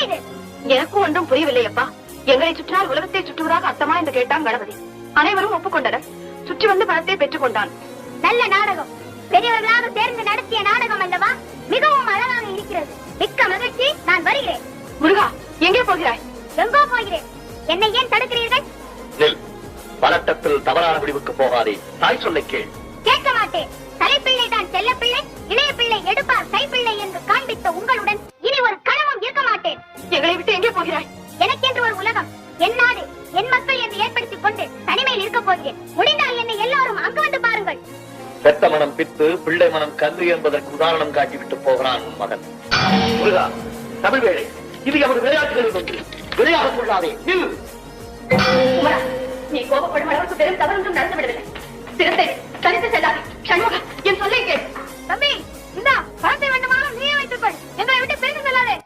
இது? எனக்கும் ஒன்றும் புரியவில்லை அப்பா. எங்களை சுற்றினால் உலகத்தை சுற்றுவதாக அர்த்தமா என்று கேட்டான் கணபதி. அனைவரும் ஒப்புக்கொண்டனர். சுற்றி வந்து பணத்தை பெற்றுக் கொண்டான். நல்ல நாடகம். பெரியவர்களாக சேர்ந்து நடத்திய நாடகம் அல்லவா? மிகவும் அழகாக இருக்கிறது. மிக்க மகிழ்ச்சி. நான் வருகிறேன். முருகா, எங்கே போகிறாய்? எங்கோ போகிறேன். என்னை ஏன் தடுக்கிறீர்கள்? நெல், பதட்டத்தில் தவறான முடிவுக்கு போகாதே. தாய் சொல்லை கேள். கேட்க மாட்டேன். தலைப்பிள்ளை தான் செல்ல பிள்ளை, இளைய பிள்ளை எடுப்பார் கைப்பிள்ளை என்று காண்பித்த உங்களுடன் இனி ஒரு கணமும் இருக்க மாட்டேன். எங்களை விட்டு எங்கே போகிறாய்? எனக்கென்று ஒரு உலகம், என் நாடு, என் மக்கள் என்று ஏற்படுத்திக் கொண்டு தனிமையில் இருக்க போகிறேன். முடிந்தால் என்னை எல்லாரும் அங்கு வந்து பாருங்கள். பெத்த மனம் பித்து, பிள்ளை மனம் கன்று என்பதற்கு உதாரணம் காட்டிவிட்டு போகிறான் உன் மகன். முருகா, தமிழ் வேளை, இது எமது விளையாட்டுகளில் ஒன்று. விளையாடக் கொள்ளாதே. நீ கோபப்படும் அளவுக்கு பெரும் தவறொன்றும் நடந்து விடவில்லை. சிறத்தை தனித்து செல்லாதே. சண்முகா, என் சொல்லை கேள். தம்பி, இந்தா பணத்தை வேண்டுமானாலும் நீயே வைத்துக்கொள். எங்களை விட்டு பிரிந்து செல்லாதே.